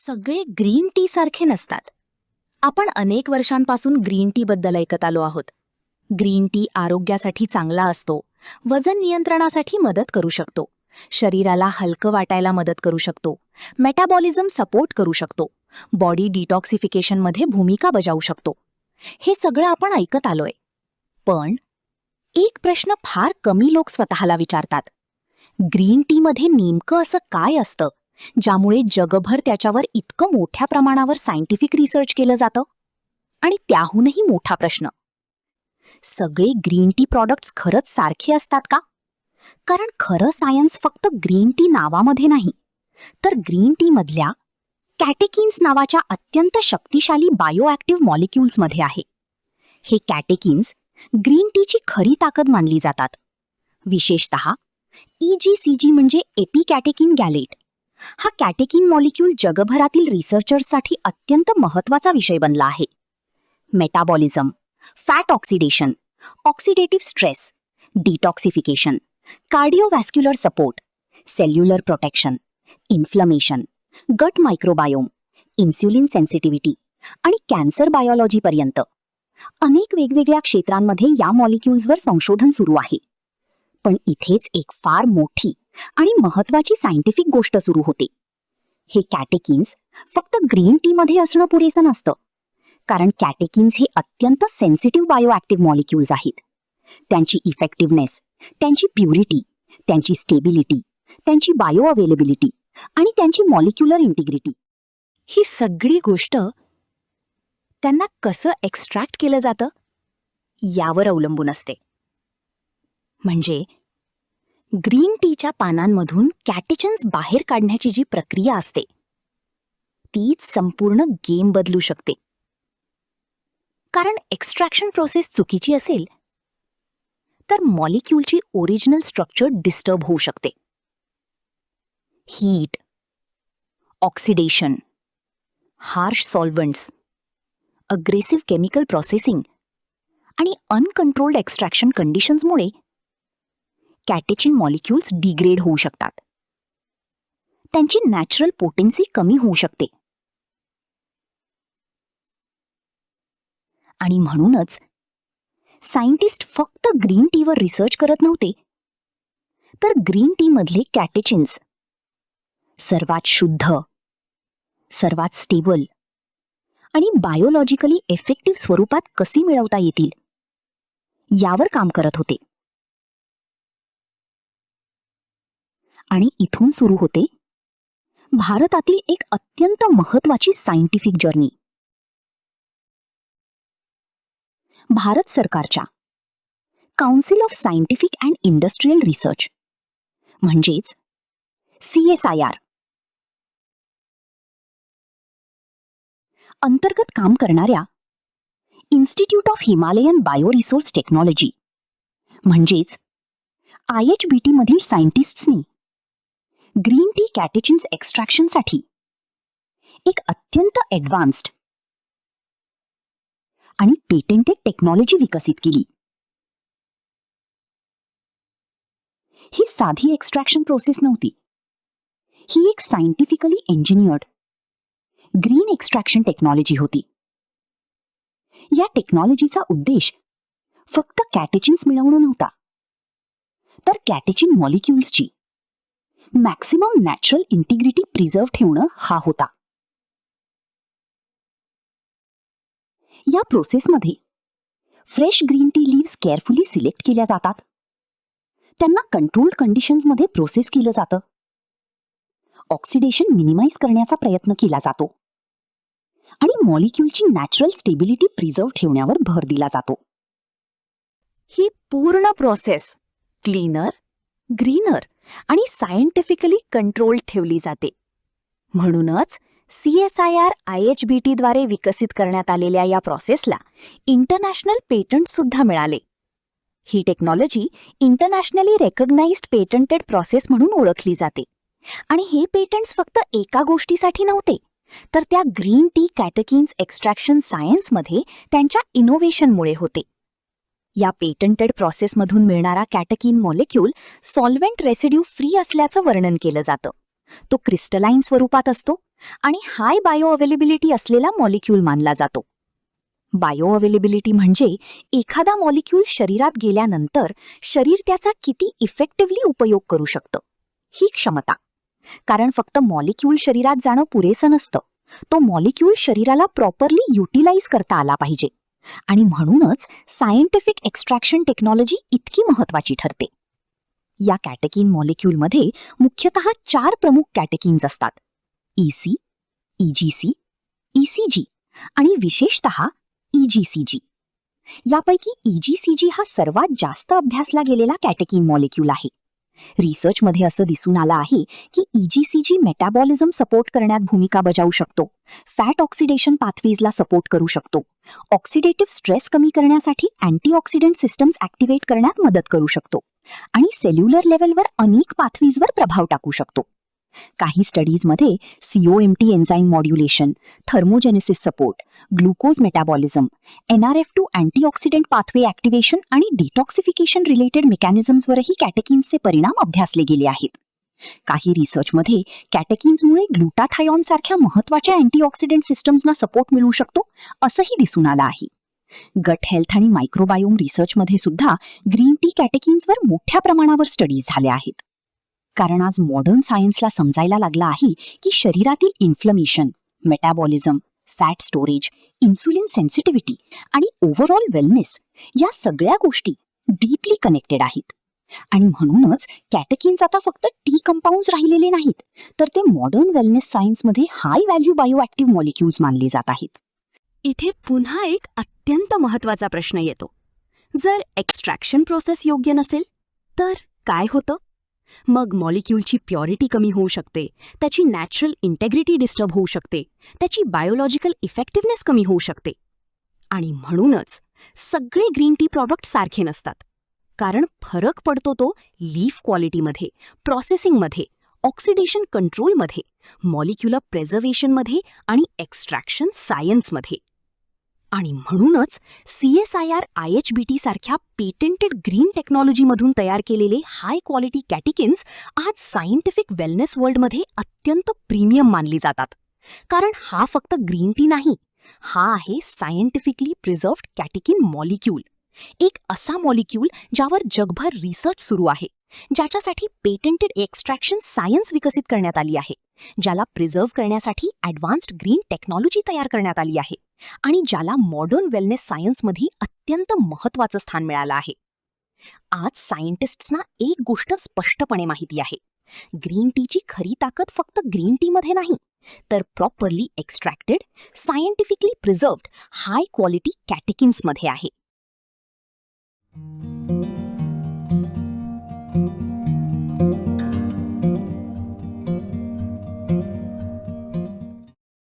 सगळे green tea सारखे नसतात. आपण अनेक वर्षांपासून ग्रीन टी बद्दल ऐकत आलो आहोत. ग्रीन टी आरोग्यासाठी चांगला असतो, वजन नियंत्रणासाठी मदत करू शकतो, शरीराला हलकं वाटायला मदत करू शकतो, मेटाबॉलिझम सपोर्ट करू शकतो, बॉडी डिटॉक्सिफिकेशनमध्ये भूमिका बजावू शकतो. हे सगळं आपण ऐकत आलोय. पण एक प्रश्न फार कमी लोक स्वतःला विचारतात. ग्रीन टीमध्ये नेमकं असं काय असतं ज्यामुळे जगभर त्याच्यावर इतकं मोठ्या प्रमाणावर सायंटिफिक रिसर्च केलं जातं? आणि त्याहूनही मोठा प्रश्न, सगळे ग्रीन टी प्रॉडक्ट्स खरंच सारखे असतात का? कारण खरं सायन्स फक्त ग्रीन टी नावामध्ये नाही, तर ग्रीन टी मधल्या कॅटेकिन्स नावाच्या अत्यंत शक्तिशाली बायोॲक्टिव्ह मॉलिक्युल्समध्ये आहे. हे कॅटेकिन्स ग्रीन टीची खरी ताकद मानली जातात. विशेषतः EGCG म्हणजे एपिकॅटेकिन गॅलेट. हा कॅटेकिन मॉलिक्यूल जगभरातील रिसर्चर्ससाठी अत्यंत महत्त्वाचा विषय बनला आहे. Metabolism, fat oxidation, oxidative stress, detoxification, cardiovascular support, cellular protection, inflammation, gut microbiome, insulin sensitivity आणि कॅन्सर बायोलॉजीपर्यंत अनेक वेगवेगळ्या क्षेत्रांमध्ये या मॉलिक्युल्सवर संशोधन सुरू आहे. पण इथेच एक फार मोठी आणि महत्त्वाची सायंटिफिक गोष्ट सुरू होते. हे कॅटेकिन्स फक्त ग्रीन टीमध्ये असणं पुरेसं नसतं, कारण कॅटेकिन्स हे अत्यंत सेन्सिटिव्ह बायोॲक्टिव्ह मॉलिक्युल्स आहेत. त्यांची इफेक्टिव्हनेस, त्यांची प्युरिटी, त्यांची स्टेबिलिटी, त्यांची बायो अवेलेबिलिटी आणि त्यांची मॉलिक्युलर इंटिग्रिटी, ही सगळी गोष्ट त्यांना कसं एक्स्ट्रॅक्ट केलं जातं यावर अवलंबून असते. म्हणजे ग्रीन टीच्या पानांमधून कॅटेचन्स बाहेर काढण्याची जी प्रक्रिया असते तीच संपूर्ण गेम बदलू शकते. कारण एक्स्ट्रॅक्शन प्रोसेस चुकीची असेल तर मॉलिक्यूलची ओरिजिनल स्ट्रक्चर डिस्टर्ब होऊ शकते. Heat, oxidation, harsh solvents, aggressive chemical processing आणि अनकंट्रोल्ड एक्स्ट्रॅक्शन कंडिशन्समुळे कॅटेचिन मॉलिक्युल्स डिग्रेड होऊ शकतात. त्यांची नॅचरल पोटेन्सी कमी होऊ शकते. आणि म्हणूनच सायंटिस्ट फक्त ग्रीन टीवर रिसर्च करत नव्हते, तर ग्रीन टी मधले कॅटेचिन्स सर्वात शुद्ध, सर्वात स्टेबल आणि बायोलॉजिकली इफेक्टिव्ह स्वरूपात कशी मिळवता येतील यावर काम करत होते. आणि इथून सुरू होते भारतातील एक अत्यंत महत्त्वाची सायंटिफिक जर्नी. भारत सरकारच्या council of scientific and industrial research म्हणजेच CSIR अंतर्गत काम करणाऱ्या institute of Himalayan bioresource technology म्हणजेच IHBT मधील सायंटिस्ट्सनी ग्रीन टी कॅटेचिन्स एक्स्ट्रॅक्शनसाठी एक अत्यंत ॲडव्हान्स्ड आणि पेटेंटेड टेक्नॉलॉजी विकसित केली. ही साधी एक्स्ट्रॅक्शन प्रोसेस नव्हती. ही एक scientifically engineered green extraction technology होती. या टेक्नॉलॉजीचा उद्देश फक्त कॅटेचिन्स मिळवणं नव्हता, तर कॅटेचिन मॉलिक्युल्सची मॅक्सिमम नॅचरल इंटिग्रिटी प्रिझर्व्ह ठेवणं हा होता. या प्रोसेसमध्ये fresh green tea leaves carefully select केल्या जातात. त्यांना कंट्रोल्ड कंडिशन्समध्ये प्रोसेस केलं जातं. ऑक्सिडेशन मिनिमाइज करण्याचा प्रयत्न केला जातो आणि मॉलिक्युलची नॅचरल स्टेबिलिटी प्रिझर्व्ह ठेवण्यावर भर दिला जातो. ही पूर्ण प्रोसेस क्लीनर, ग्रीनर आणि सायंटिफिकली कंट्रोल्ड ठेवली जाते. म्हणूनच CSIR IHBT द्वारे विकसित करण्यात आलेल्या या प्रोसेसला इंटरनॅशनल पेटंट सुद्धा मिळाले. ही technology internationally recognised patented process म्हणून ओळखली जाते. आणि हे पेटंट्स फक्त एका गोष्टीसाठी नव्हते, तर त्या ग्रीन टी कॅटेकिन्स एक्स्ट्रॅक्शन सायन्समध्ये त्यांच्या इनोव्हेशनमुळे होते. या पेटंटेड प्रोसेसमधून मिळणारा कॅटेकिन मॉलिक्यूल सॉल्व्हेंट रेसिड्यू फ्री असल्याचं वर्णन केलं जातं. तो क्रिस्टलाइन स्वरूपात असतो आणि हाय बायो अवेलेबिलिटी असलेला मॉलिक्यूल मानला जातो. बायो अवेलेबिलिटी म्हणजे एखादा मॉलिक्यूल शरीरात गेल्यानंतर शरीर त्याचा किती इफेक्टिव्हली उपयोग करू शकतं, ही क्षमता. कारण फक्त मॉलिक्यूल शरीरात जाणं पुरेसं नसतं, तो मॉलिक्यूल शरीराला प्रॉपरली युटिलाइज करता आला पाहिजे. आणि म्हणूनच सायंटिफिक एक्स्ट्रॅक्शन टेक्नॉलॉजी इतकी महत्वाची ठरते. या कॅटेकिन मॉलिक्यूलमध्ये मुख्यतः 4 प्रमुख कॅटेकिन्स असतात: EC, EGC, ECG आणि विशेषतः EGCG. यापैकी EGCG हा सर्वात जास्त अभ्यासला गेलेला कॅटेकिन मॉलिक्यूल आहे. रिसर्चमध्ये असं दिसून आलं आहे की EGCG मेटाबॉलिझम सपोर्ट करण्यात भूमिका बजावू शकतो, फॅट ऑक्सिडेशन पाथवेजला सपोर्ट करू शकतो, ऑक्सिडेटिव्ह स्ट्रेस कमी करण्यासाठी अँटीऑक्सिडंट सिस्टम्स ॲक्टिव्हेट करण्यात मदत करू शकतो आणि सेल्युलर लेव्हलवर अनेक पाथवेजवर प्रभाव टाकू शकतो. काही स्टडीजमध्ये COMT enzyme modulation, thermogenesis support, glucose metabolism, NRF2 antioxidant pathway activation आणि डिटॉक्सिफिकेशन रिलेटेड मेकॅनिझम्सवरही कॅटेकिन्सचे परिणाम अभ्यासले गेले आहेत. काही रिसर्चमध्ये कॅटेकिन्समुळे ग्लुटाथायॉन सारख्या महत्त्वाच्या अँटीऑक्सिडंट सिस्टम्सना सपोर्ट मिळू शकतो, असंही दिसून आलं आहे. गट हेल्थ आणि मायक्रोबायोम रिसर्चमध्ये सुद्धा ग्रीन टी कॅटेकिन्सवर मोठ्या प्रमाणावर स्टडीज झाल्या आहेत. कारण आज मॉडर्न सायन्सला समजायला लागला आहे की शरीरातील inflammation, metabolism, fat storage, insulin sensitivity आणि ओव्हरऑल वेलनेस या सगळ्या गोष्टी डीपली कनेक्टेड आहेत. आणि म्हणूनच कॅटेकिन्स आता फक्त टी कंपाऊंड्स राहिलेले नाहीत, तर ते मॉडर्न वेलनेस सायन्समध्ये हाय व्हॅल्यू बायोॲक्टिव्ह मॉलिक्यूल्स मानले जात आहेत. इथे पुन्हा एक अत्यंत महत्त्वाचा प्रश्न येतो. जर एक्स्ट्रॅक्शन प्रोसेस योग्य नसेल तर काय होतं? मग मॉलिक्यूलची प्युरिटी कमी होऊ शकते, त्याची नॅचरल इंटेग्रिटी डिस्टर्ब होऊ शकते, त्याची बायोलॉजिकल इफेक्टिव्हनेस कमी होऊ शकते. आणि म्हणूनच सगळे ग्रीन टी प्रॉडक्ट सारखे नसतात. कारण फरक पडतो तो लीफ क्वालिटीमध्ये, प्रोसेसिंगमध्ये, ऑक्सिडेशन कंट्रोलमध्ये, मॉलिक्युलर प्रेझर्वेशनमध्ये आणि एक्स्ट्रॅक्शन सायन्समध्ये. आणि म्हणूनच CSIR IHBT सारख्या पेटेंटेड ग्रीन टेक्नॉलॉजीमधून तयार केलेले हाय क्वालिटी कॅटेकिन्स आज सायंटिफिक वेलनेस वर्ल्डमध्ये अत्यंत प्रीमियम मानली जातात. कारण हा फक्त ग्रीन टी नाही, हा आहे सायंटिफिकली प्रिझर्व्ड कॅटेकिन मॉलिक्यूल. एक असा मॉलिक्यूल ज्यावर जगभर रिसर्च सुरू आहे, ज्याच्यासाठी पेटेंटेड एक्स्ट्रॅक्शन सायन्स विकसित करण्यात आली आहे, ज्याला प्रिझर्व्ह करण्यासाठी ॲडव्हान्स्ड ग्रीन टेक्नॉलॉजी तयार करण्यात आली आहे आणि ज्याला मॉडर्न वेलनेस सायन्समध्ये अत्यंत महत्त्वाचं स्थान मिळालं आहे. आज सायंटिस्ट्सना एक गोष्ट स्पष्टपणे माहिती आहे: ग्रीन टीची खरी ताकद फक्त ग्रीन टीमध्ये नाही, तर properly extracted, scientifically preserved high quality कॅटेकिन्समध्ये आहे.